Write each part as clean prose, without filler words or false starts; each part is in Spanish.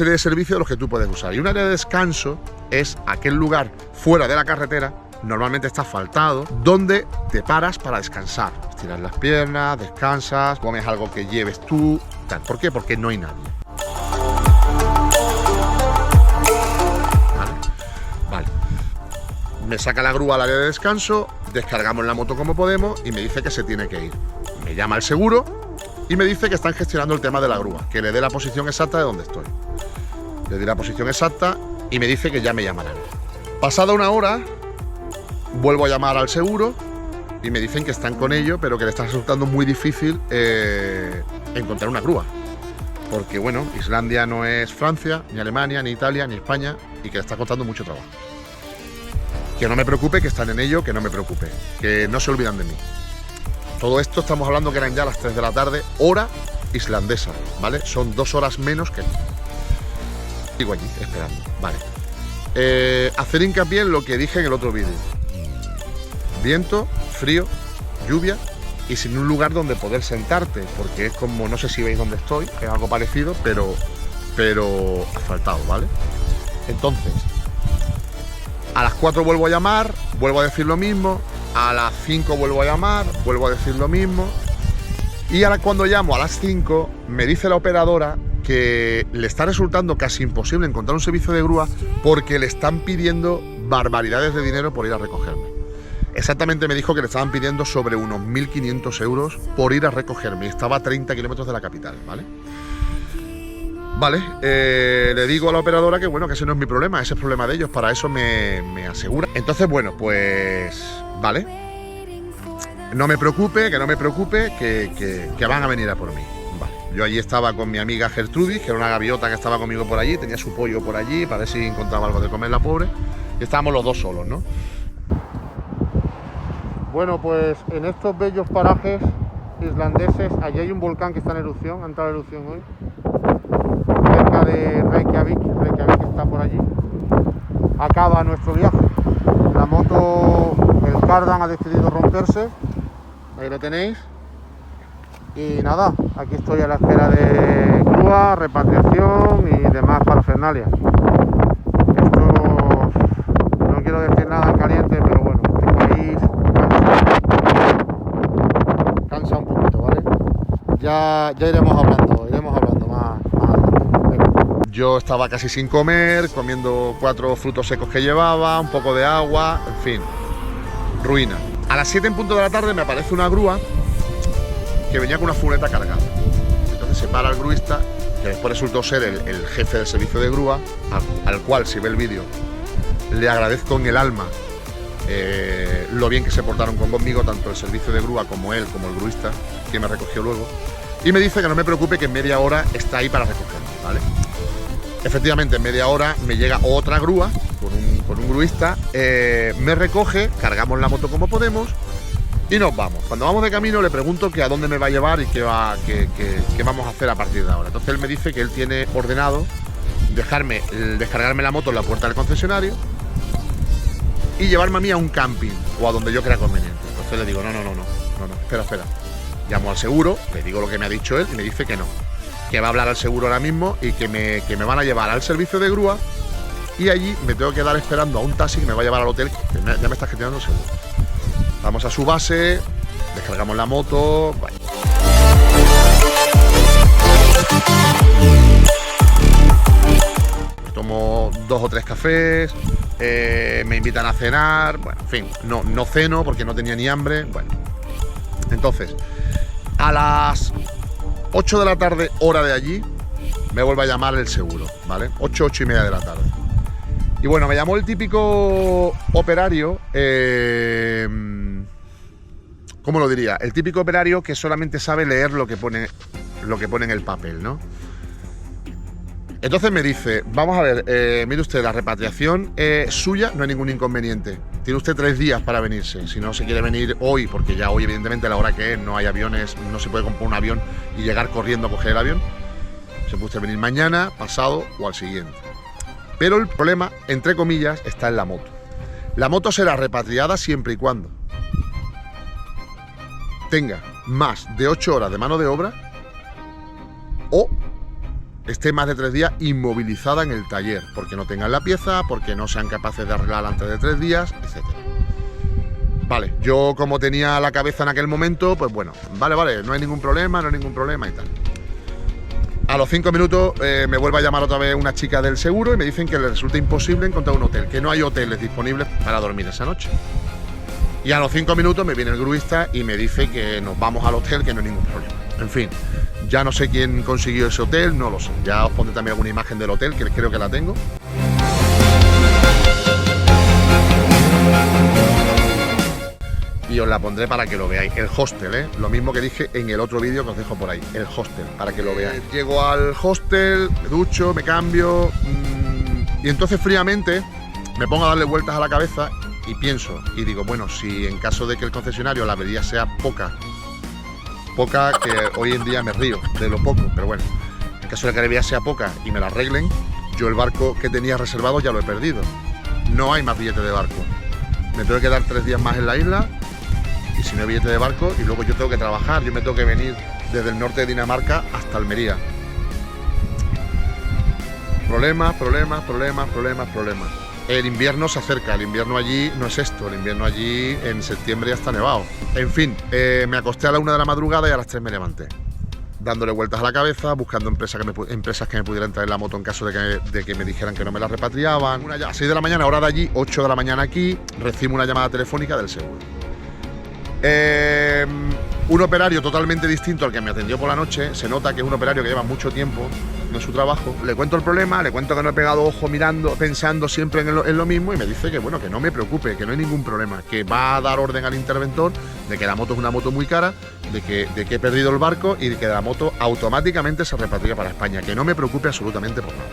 serie de servicios de los que tú puedes usar. Y un área de descanso es aquel lugar fuera de la carretera, normalmente está asfaltado, donde te paras para descansar. Estiras las piernas, descansas, comes algo que lleves tú, tal. ¿Por qué? Porque no hay nadie. Vale. Me saca la grúa al área de descanso, descargamos la moto como podemos y me dice que se tiene que ir. Me llama el seguro y me dice que están gestionando el tema de la grúa, que le dé la posición exacta de donde estoy. Le di la posición exacta y me dice que ya me llamarán. Pasada una hora, vuelvo a llamar al seguro y me dicen que están con ello, pero que le está resultando muy difícil encontrar una grúa. Porque, bueno, Islandia no es Francia, ni Alemania, ni Italia, ni España, y que le está costando mucho trabajo. Que no me preocupe, que están en ello, que no me preocupe, que no se olvidan de mí. Todo esto estamos hablando que eran ya las 3 de la tarde, hora islandesa, ¿vale? Son 2 horas menos que aquí. Sigo allí, esperando, vale. Hacer hincapié en lo que dije en el otro vídeo. Viento, frío, lluvia y sin un lugar donde poder sentarte, porque es como, no sé si veis dónde estoy, es algo parecido, pero asfaltado, ¿vale? Entonces, a las 4 vuelvo a llamar, vuelvo a decir lo mismo, a las 5 vuelvo a llamar, vuelvo a decir lo mismo, y ahora cuando llamo a las 5 me dice la operadora que le está resultando casi imposible encontrar un servicio de grúa porque le están pidiendo barbaridades de dinero por ir a recogerme. Exactamente me dijo que le estaban pidiendo sobre unos 1.500 euros por ir a recogerme, y estaba a 30 kilómetros de la capital, ¿vale? Vale, le digo a la operadora que bueno, que ese no es mi problema, ese es problema de ellos, para eso me asegura. Entonces, bueno, pues vale, no me preocupe, que no me preocupe, que van a venir a por mí. Vale, yo allí estaba con mi amiga Gertrudis, que era una gaviota que estaba conmigo por allí, tenía su pollo por allí, para ver si encontraba algo de comer la pobre, y estábamos los dos solos, ¿no? Bueno, pues en estos bellos parajes islandeses, allí hay un volcán que está en erupción, ha entrado en erupción hoy, cerca de Reykjavik está por allí. Acaba nuestro viaje. La moto, el cardan ha decidido romperse, ahí lo tenéis. Y nada, aquí estoy a la espera de grúa, repatriación y demás parafernalia. Esto, no quiero decir nada en caliente, pero bueno, este país cansa un poquito, ¿vale? Ya iremos hablando más adelante. Yo estaba casi sin comer, comiendo 4 frutos secos que llevaba, un poco de agua, en fin, ruina. A las 7 en punto de la tarde me aparece una grúa que venía con una furgoneta cargada. Entonces se para el gruista, que después resultó ser el jefe del servicio de grúa, al cual, si ve el vídeo, le agradezco en el alma lo bien que se portaron conmigo, tanto el servicio de grúa como él, como el gruista, que me recogió luego. Y me dice que no me preocupe, que en media hora está ahí para recogerme, ¿vale? Efectivamente, en media hora me llega otra grúa con un gruista, me recoge, cargamos la moto como podemos y nos vamos. Cuando vamos de camino le pregunto que a dónde me va a llevar y qué vamos a hacer a partir de ahora. Entonces él me dice que él tiene ordenado descargarme la moto en la puerta del concesionario y llevarme a mí a un camping o a donde yo crea conveniente. Entonces le digo, no, espera. Llamo al seguro, le digo lo que me ha dicho él y me dice que no, que va a hablar al seguro ahora mismo y que me van a llevar al servicio de grúa y allí me tengo que quedar esperando a un taxi que me va a llevar al hotel, que ya me está gestionando el seguro. Vamos a su base, descargamos la moto. Vale. Tomo 2 o 3 cafés, me invitan a cenar, bueno, en fin, no ceno porque no tenía ni hambre, bueno. Entonces, a las 8 de la tarde, hora de allí, me vuelve a llamar el seguro, ¿vale? 8 y media de la tarde. Y bueno, me llamó el típico operario, ¿cómo lo diría? El típico operario que solamente sabe leer lo que pone en el papel, ¿no? Entonces me dice, vamos a ver, mire usted, la repatriación suya no hay ningún inconveniente. Tiene usted 3 días para venirse. Si no se quiere venir hoy, porque ya hoy evidentemente a la hora que es, no hay aviones, no se puede comprar un avión y llegar corriendo a coger el avión. Se puede usted venir mañana, pasado o al siguiente. Pero el problema, entre comillas, está en la moto. La moto será repatriada siempre y cuando tenga más de 8 horas de mano de obra o esté más de 3 días inmovilizada en el taller, porque no tengan la pieza, porque no sean capaces de arreglarla antes de 3 días, etc. Vale, yo como tenía la cabeza en aquel momento, pues bueno, vale, no hay ningún problema y tal. A los 5 minutos me vuelve a llamar otra vez una chica del seguro y me dicen que les resulta imposible encontrar un hotel, que no hay hoteles disponibles para dormir esa noche. Y a los 5 minutos me viene el gruista y me dice que nos vamos al hotel, que no hay ningún problema. En fin, ya no sé quién consiguió ese hotel, no lo sé. Ya os pondré también alguna imagen del hotel, que creo que la tengo. Y os la pondré para que lo veáis. El hostel, ¿eh? Lo mismo que dije en el otro vídeo que os dejo por ahí. El hostel, para que lo veáis. Llego al hostel, me ducho, me cambio... y entonces fríamente me pongo a darle vueltas a la cabeza y pienso, y digo, bueno, si en caso de que el concesionario la avería sea poca, que hoy en día me río de lo poco, pero bueno, en caso de que la avería sea poca y me la arreglen, yo el barco que tenía reservado ya lo he perdido. No hay más billete de barco. Me tengo que quedar 3 días más en la isla. Y si no hay billete de barco, y luego yo tengo que trabajar, yo me tengo que venir desde el norte de Dinamarca hasta Almería. Problemas. El invierno se acerca, el invierno allí no es esto, el invierno allí en septiembre ya está nevado. En fin, me acosté a la 1 de la madrugada y a las 3 me levanté, dándole vueltas a la cabeza, buscando empresas que me pudieran traer la moto en caso de que me dijeran que no me la repatriaban. A 6 de la mañana, hora de allí, 8 de la mañana aquí, recibo una llamada telefónica del seguro. Un operario totalmente distinto al que me atendió por la noche. Se nota que es un operario que lleva mucho tiempo en su trabajo. Le cuento el problema, le cuento que no he pegado ojo mirando, pensando siempre en lo mismo, y me dice que bueno, que no me preocupe, que no hay ningún problema, que va a dar orden al interventor de que la moto es una moto muy cara, de que he perdido el barco y de que la moto automáticamente se repatria para España, que no me preocupe absolutamente por nada.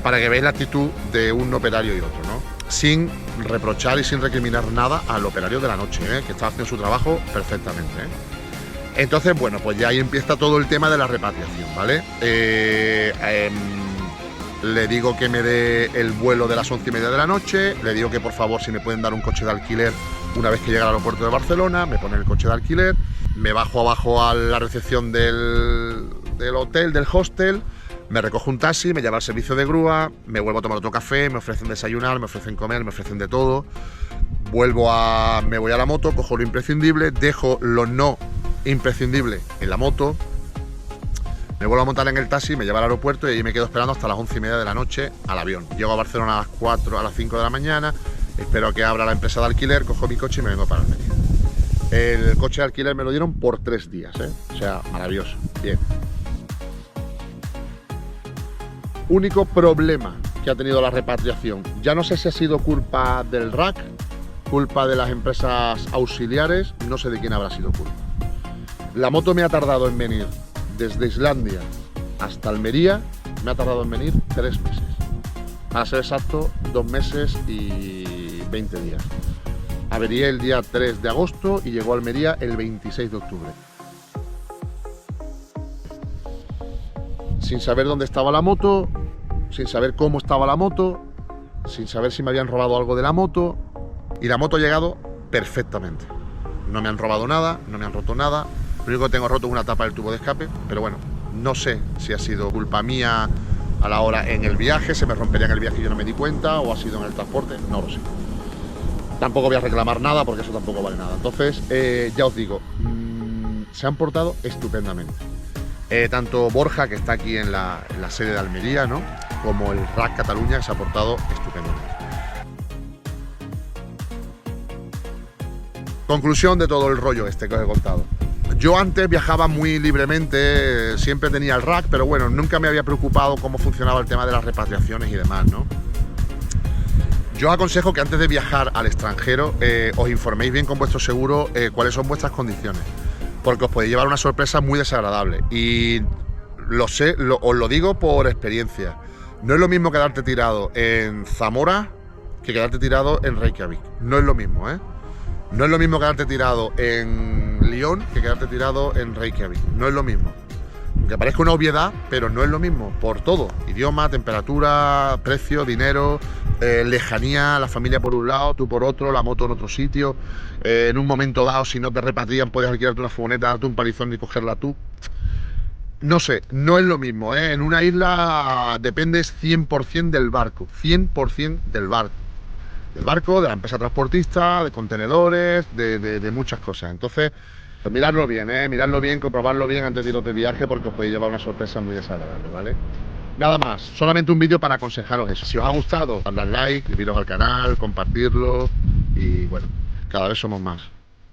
Para que veáis la actitud de un operario y otro, ¿no? Sin reprochar y sin recriminar nada al operario de la noche, que estaba haciendo su trabajo perfectamente. Entonces, bueno, pues ya ahí empieza todo el tema de la repatriación, ¿vale? Le digo que me dé el vuelo de las 11:30 de la noche, le digo que por favor si me pueden dar un coche de alquiler una vez que llegue al aeropuerto de Barcelona, me ponen el coche de alquiler, me bajo abajo a la recepción del hotel, del hostel, me recojo un taxi, me lleva al servicio de grúa, me vuelvo a tomar otro café, me ofrecen desayunar, me ofrecen comer, me ofrecen de todo. Me voy a la moto, cojo lo imprescindible, dejo lo no imprescindible en la moto, me vuelvo a montar en el taxi, me lleva al aeropuerto y ahí me quedo esperando hasta las 11:30 de la noche al avión. Llego a Barcelona a las 5 de la mañana, espero que abra la empresa de alquiler, cojo mi coche y me vengo para Almería. El coche de alquiler me lo dieron por 3 días, o sea, maravilloso, bien. Único problema que ha tenido la repatriación, ya no sé si ha sido culpa del RAC, culpa de las empresas auxiliares, no sé de quién habrá sido culpa. La moto me ha tardado en venir desde Islandia hasta Almería, me ha tardado en venir 3 meses. Para ser exacto, 2 meses y 20 días. Averié el día 3 de agosto y llegó a Almería el 26 de octubre. Sin saber dónde estaba la moto, sin saber cómo estaba la moto, sin saber si me habían robado algo de la moto. Y la moto ha llegado perfectamente. No me han robado nada, no me han roto nada. Lo único que tengo roto es una tapa del tubo de escape, pero bueno, no sé si ha sido culpa mía a la hora en el viaje, se me rompería en el viaje y yo no me di cuenta, o ha sido en el transporte, no lo sé. Tampoco voy a reclamar nada porque eso tampoco vale nada. Entonces, ya os digo, se han portado estupendamente. Tanto Borja, que está aquí en la sede de Almería, ¿no?, como el RAC Cataluña, que se ha portado estupendamente. Conclusión de todo el rollo este que os he contado. Yo antes viajaba muy libremente, siempre tenía el RAC, pero bueno, nunca me había preocupado cómo funcionaba el tema de las repatriaciones y demás, ¿no? Yo aconsejo que antes de viajar al extranjero os informéis bien con vuestro seguro cuáles son vuestras condiciones, porque os podéis llevar una sorpresa muy desagradable. Y lo sé, os lo digo por experiencia. No es lo mismo quedarte tirado en Zamora que quedarte tirado en Reykjavik. No es lo mismo, ¿eh? No es lo mismo quedarte tirado en Lyon que quedarte tirado en Reykjavik. No es lo mismo. Aunque parezca una obviedad, pero no es lo mismo. Por todo. Idioma, temperatura, precio, dinero, lejanía, la familia por un lado, tú por otro, la moto en otro sitio. En un momento dado, si no te repatrian, puedes alquilarte una furgoneta, darte un palizón y cogerla tú. No sé, no es lo mismo, ¿eh? En una isla dependes 100% del barco, 100% del barco. Del barco, de la empresa transportista, de contenedores, de muchas cosas. Entonces, pues miradlo bien, miradlo bien, comprobarlo bien antes de iros de viaje porque os podéis llevar una sorpresa muy desagradable, ¿vale? Nada más, solamente un vídeo para aconsejaros eso. Si os ha gustado, dadle al like, suscribiros al canal, compartirlo y bueno, cada vez somos más.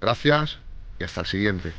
Gracias y hasta el siguiente.